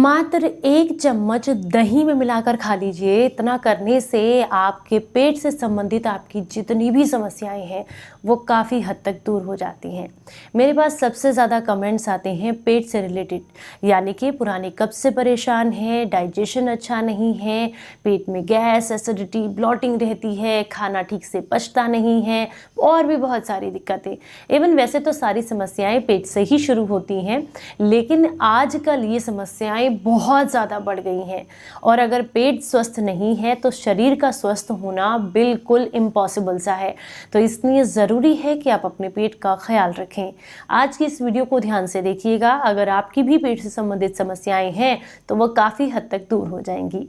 मात्र 1 चम्मच दही में मिलाकर खा लीजिए। इतना करने से आपके पेट से संबंधित आपकी जितनी भी समस्याएं हैं वो काफ़ी हद तक दूर हो जाती हैं। मेरे पास सबसे ज़्यादा कमेंट्स आते हैं पेट से रिलेटेड, यानी कि पुराने कब्ज से परेशान हैं, डाइजेशन अच्छा नहीं है, पेट में गैस, एसिडिटी, ब्लॉटिंग रहती है, खाना ठीक से पचता नहीं है और भी बहुत सारी दिक्कतें। इवन वैसे तो सारी समस्याएं पेट से ही शुरू होती हैं, लेकिन आजकल ये समस्याएं बहुत ज़्यादा बढ़ गई हैं और अगर पेट स्वस्थ नहीं है तो शरीर का स्वस्थ होना बिल्कुल इम्पॉसिबल सा है। तो इसलिए ज़रूरी है कि आप अपने पेट का ख्याल रखें। आज की इस वीडियो को ध्यान से देखिएगा। अगर आपकी भी पेट से संबंधित समस्याएं हैं तो वह काफ़ी हद तक दूर हो जाएंगी।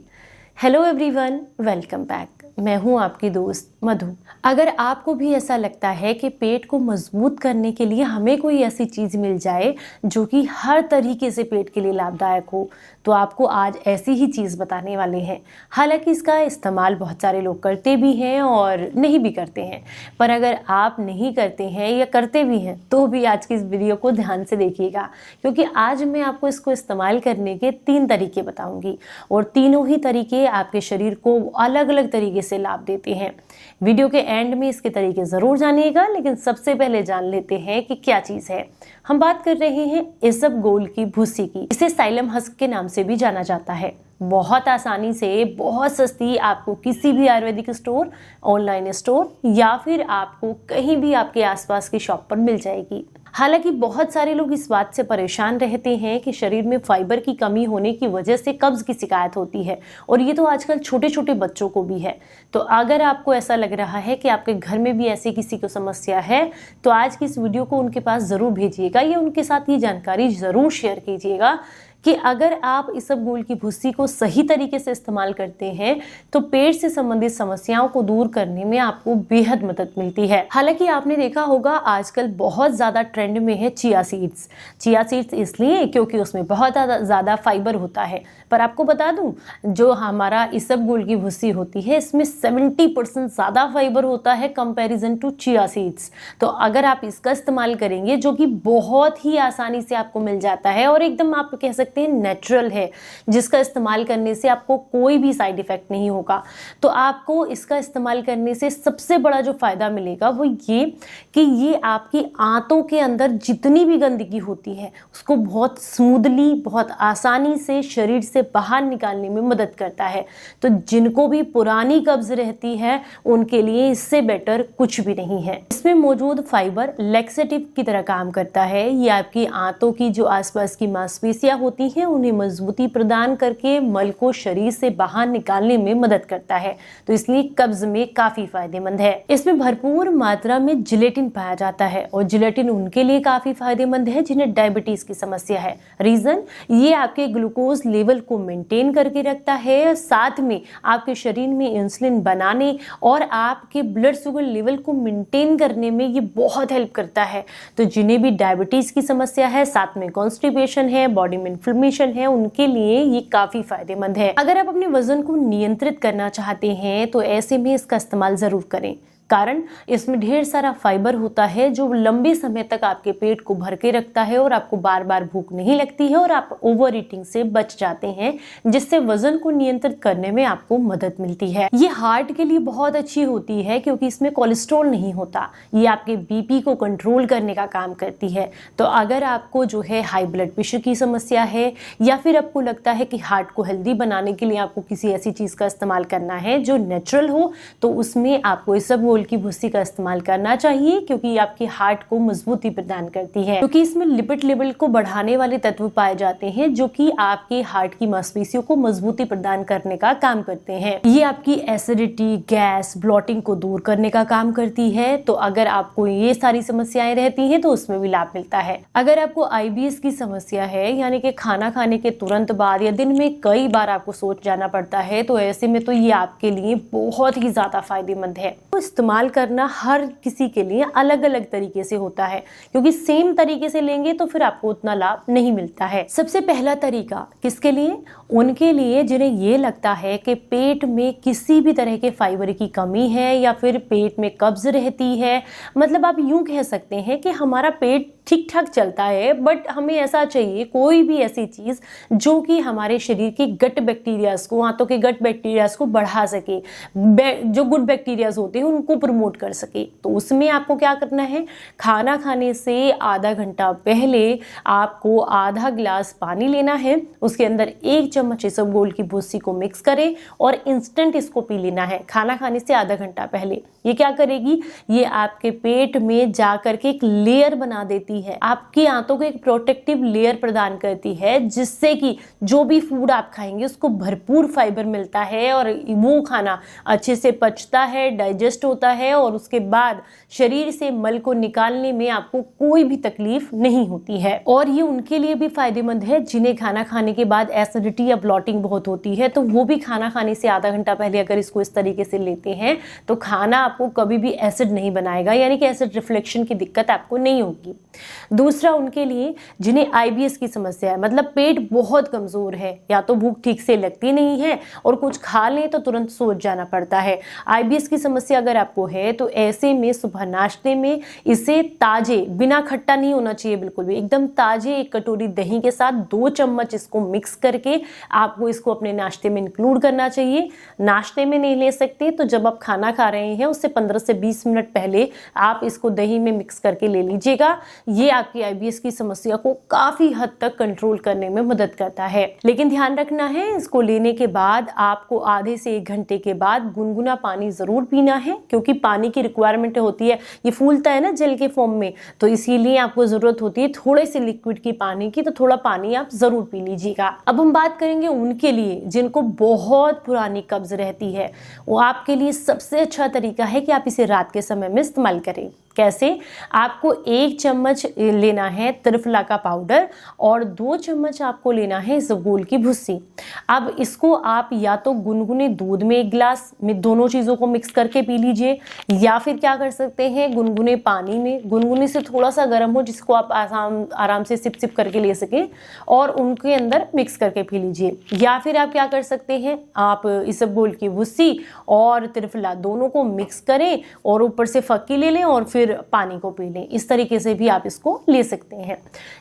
Hello everyone, welcome back. मैं हूं आपकी दोस्त मधु। अगर आपको भी ऐसा लगता है कि पेट को मजबूत करने के लिए हमें कोई ऐसी चीज़ मिल जाए जो कि हर तरीके से पेट के लिए लाभदायक हो, तो आपको आज ऐसी ही चीज़ बताने वाले हैं। हालांकि इसका इस्तेमाल बहुत सारे लोग करते भी हैं और नहीं भी करते हैं, पर अगर आप नहीं करते हैं या करते भी हैं तो भी आज की इस वीडियो को ध्यान से देखिएगा, क्योंकि आज मैं आपको इसको इस्तेमाल करने के 3 तरीके बताऊंगी और तीनों ही तरीके आपके शरीर को अलग अलग तरीके से लाभ देते हैं। वीडियो के एंड में इसके तरीके जरूर जानिएगा, लेकिन सबसे पहले जान लेते हैं कि क्या चीज है। हम बात कर रहे हैं इसबगोल की भूसी की। इसे साइलम हस्क के नाम से भी जाना जाता है। बहुत आसानी से, बहुत सस्ती आपको किसी भी आयुर्वेदिक स्टोर, ऑनलाइन स्टोर या फिर आपको कहीं भी आपके आसपास की शॉप पर मिल जाएगी। हालांकि बहुत सारे लोग इस बात से परेशान रहते हैं कि शरीर में फाइबर की कमी होने की वजह से कब्ज की शिकायत होती है, और ये तो आजकल छोटे छोटे बच्चों को भी है। तो अगर आपको ऐसा लग रहा है कि आपके घर में भी ऐसी किसी को समस्या है तो आज की इस वीडियो को उनके पास ज़रूर भेजिएगा या उनके साथ ये जानकारी ज़रूर शेयर कीजिएगा कि अगर आप इसबगोल की भूसी को सही तरीके से इस्तेमाल करते हैं तो पेट से संबंधित समस्याओं को दूर करने में आपको बेहद मदद मिलती है। हालांकि आपने देखा होगा आजकल बहुत ज़्यादा ट्रेंड में है चिया सीड्स। चिया सीड्स इसलिए क्योंकि उसमें बहुत ज़्यादा फाइबर होता है, पर आपको बता दूं जो हमारा इसबगोल की भूसी होती है इसमें 70% ज़्यादा फाइबर होता है कंपैरिजन टू चिया सीड्स। तो अगर आप इसका इस्तेमाल करेंगे, जो कि बहुत ही आसानी से आपको मिल जाता है और एकदम आप कह सकते हैं नेचुरल है, जिसका इस्तेमाल करने से आपको कोई भी साइड इफेक्ट नहीं होगा, तो आपको इसका इस्तेमाल करने से सबसे बड़ा जो फायदा मिलेगा वो ये कि ये आपकी आंतों के अंदर जितनी भी गंदगी होती है उसको बहुत स्मूथली, बहुत आसानी से शरीर से बाहर निकालने में मदद करता है। तो जिनको भी पुरानी कब्ज रहती है उनके लिए इससे बेटर कुछ भी नहीं है। इसमें मौजूद फाइबर लैक्सेटिव की तरह काम करता है। ये आपकी आंतों की जो आसपास की मांसपेशियां होती हैं उन्हें मजबूती प्रदान करके मल को शरीर से बाहर निकालने में मदद करता है, तो इसलिए कब्ज में काफी फायदेमंद है। इसमें भरपूर मात्रा में जिलेटिन पाया जाता है और जिलेटिन उनके लिए काफी फायदेमंद है जिन्हें डायबिटीज की समस्या है। रीजन, ये आपके ग्लूकोज लेवल को मेंटेन करके रखता है, साथ में आपके शरीर में इंसुलिन बनाने और आपके ब्लड शुगर लेवल को मेंटेन करने में ये बहुत हेल्प करता है। तो जिन्हें भी डायबिटीज की समस्या है, साथ में कॉन्स्टिपेशन है, बॉडी में इन्फ्लेमेशन है, उनके लिए ये काफी फायदेमंद है। अगर आप अपने वजन को नियंत्रित करना चाहते हैं तो ऐसे में इसका इस्तेमाल जरूर करें, कारण इसमें ढेर सारा फाइबर होता है जो लंबे समय तक आपके पेट को भर के रखता है और आपको बार बार भूख नहीं लगती है और आप ओवर ईटिंग से बच जाते हैं, जिससे वजन को नियंत्रित करने में आपको मदद मिलती है। ये हार्ट के लिए बहुत अच्छी होती है क्योंकि इसमें कोलेस्ट्रॉल नहीं होता। ये आपके बीपी को कंट्रोल करने का काम करती है। तो अगर आपको जो है हाई ब्लड प्रेशर की समस्या है या फिर आपको लगता है कि हार्ट को हेल्दी बनाने के लिए आपको किसी ऐसी चीज का इस्तेमाल करना है जो नेचुरल हो, तो उसमें आपको इसबगोल की भूसी का इस्तेमाल करना चाहिए, क्योंकि आपके हार्ट को मजबूती प्रदान करती है। क्योंकि इसमें लिपिड लेवल को बढ़ाने वाले तत्व पाए जाते हैं जो कि आपके हार्ट की मांसपेशियों को मजबूती प्रदान करने का काम करते हैं। ये आपकी एसिडिटी, गैस, ब्लॉटिंग को दूर करने का काम करती है। तो अगर आपको ये सारी समस्याएं रहती हैं तो उसमें भी लाभ मिलता है। अगर आपको आईबीएस की समस्या है, यानी कि खाना खाने के तुरंत बाद या दिन में कई बार आपको शौच जाना पड़ता है, तो ऐसे में तो ये आपके लिए बहुत ही ज्यादा फायदेमंद है। तो इस्तेमाल इस्तेमाल करना हर किसी के लिए अलग अलग तरीके से होता है, क्योंकि सेम तरीके से लेंगे तो फिर आपको उतना लाभ नहीं मिलता है। सबसे पहला तरीका किसके लिए? उनके लिए जिन्हें ये लगता है कि पेट में किसी भी तरह के फाइबर की कमी है या फिर पेट में कब्ज रहती है। मतलब आप यूं कह सकते हैं कि हमारा पेट ठीक ठाक चलता है, बट हमें ऐसा चाहिए कोई भी ऐसी चीज़ जो कि हमारे शरीर के गट बैक्टीरियाज को, आंतों के गट बैक्टीरियाज को बढ़ा सके, जो गुड बैक्टीरियाज होते हैं उनको प्रमोट कर सके। तो उसमें आपको क्या करना है? खाना खाने से आधा घंटा पहले आपको आधा गिलास पानी लेना है, उसके अंदर 1 चम्मच इसबगोल की भूसी को मिक्स करें और इंस्टेंट इसको पी लेना है खाना खाने से आधा घंटा पहले। ये क्या करेगी? ये आपके पेट में जाकर के एक लेयर बना देती है, आपकी आंतों को एक प्रोटेक्टिव लेयर प्रदान करती है, जिससे कि जो भी फूड आप खाएंगे उसको भरपूर फाइबर मिलता है और वो खाना अच्छे से पचता है, डाइजेस्ट होता है और उसके बाद शरीर से मल को निकालने में आपको कोई भी तकलीफ नहीं होती है। और ये उनके लिए भी फायदेमंद है जिन्हें खाना खाने के बाद एसिडिटी या ब्लॉटिंग बहुत होती है, तो वो भी खाना खाने से आधा घंटा पहले अगर इसको इस तरीके से लेते हैं तो खाना आपको कभी भी एसिड नहीं बनाएगा, यानी कि एसिड रिफ्लेक्शन की दिक्कत आपको नहीं होगी। दूसरा, उनके लिए जिन्हें आईबीएस की समस्या है, मतलब पेट बहुत कमजोर है, या तो भूख ठीक से लगती नहीं है और कुछ खा लें तो तुरंत सोच जाना पड़ता है। आईबीएस की समस्या अगर आपको है तो ऐसे में सुबह नाश्ते में इसे ताजे, बिना खट्टा नहीं होना चाहिए बिल्कुल भी, एकदम ताजे 1 कटोरी दही के साथ 2 चम्मच इसको मिक्स करके आपको इसको अपने नाश्ते में इंक्लूड करना चाहिए। नाश्ते में नहीं ले सकते तो जब आप खाना खा रहे हैं उससे 15 से 20 मिनट पहले आप इसको दही में मिक्स करके ले लीजिएगा। ये आपकी आईबीएस की समस्या को काफी हद तक कंट्रोल करने में मदद करता है। लेकिन ध्यान रखना है, इसको लेने के बाद आपको आधे से 1 घंटे के बाद गुनगुना पानी जरूर पीना है, क्योंकि पानी की रिक्वायरमेंट होती है। ये फूलता है ना जेल के फॉर्म में, तो इसीलिए आपको जरूरत होती है थोड़े से लिक्विड की पानी की, तो थोड़ा पानी आप जरूर पी लीजिएगा। अब हम बात करेंगे उनके लिए जिनको बहुत पुरानी कब्ज रहती है। वो आपके लिए सबसे अच्छा तरीका है कि आप इसे रात के समय में इस्तेमाल करें। कैसे? आपको 1 चम्मच लेना है त्रिफला का पाउडर और 2 चम्मच आपको लेना है इसबगोल की भुस्सी। अब इसको आप या तो गुनगुने दूध में 1 गिलास में दोनों चीज़ों को मिक्स करके पी लीजिए, या फिर क्या कर सकते हैं, गुनगुने पानी में, गुनगुने से थोड़ा सा गर्म हो जिसको आप आराम से सिप सिप करके ले सकें, और उनके अंदर मिक्स करके पी लीजिए। या फिर आप क्या कर सकते हैं, आप इसबगोल की भुस्सी और त्रिफला दोनों को मिक्स करें और ऊपर से फक्की ले लें और फिर पानी को पी लें। इस तरीके से भी आप इसको ले सकते हैं।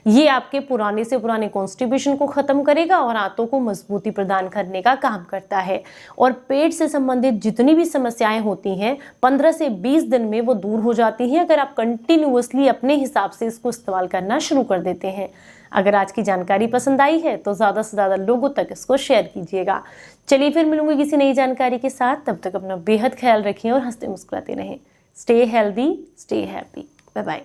ये आपके पुराने से पुराने कॉन्स्टिपेशन को खत्म करेगा और आंतों को मजबूती प्रदान करने का काम करता है। और पेट से संबंधित जितनी भी समस्याएं होती हैं 15 से 20 दिन में वो दूर हो जाती हैं, अगर आप कंटिन्यूअसली अपने हिसाब से इसको इस्तेमाल करना शुरू कर देते हैं। अगर आज की जानकारी पसंद आई है तो ज़्यादा से ज़्यादा लोगों तक इसको शेयर कीजिएगा। चलिए फिर मिलूंगी किसी नई जानकारी के साथ, तब तक अपना बेहद ख्याल रखिए और हंसते मुस्कुराते रहें। Stay healthy, stay happy. Bye-bye.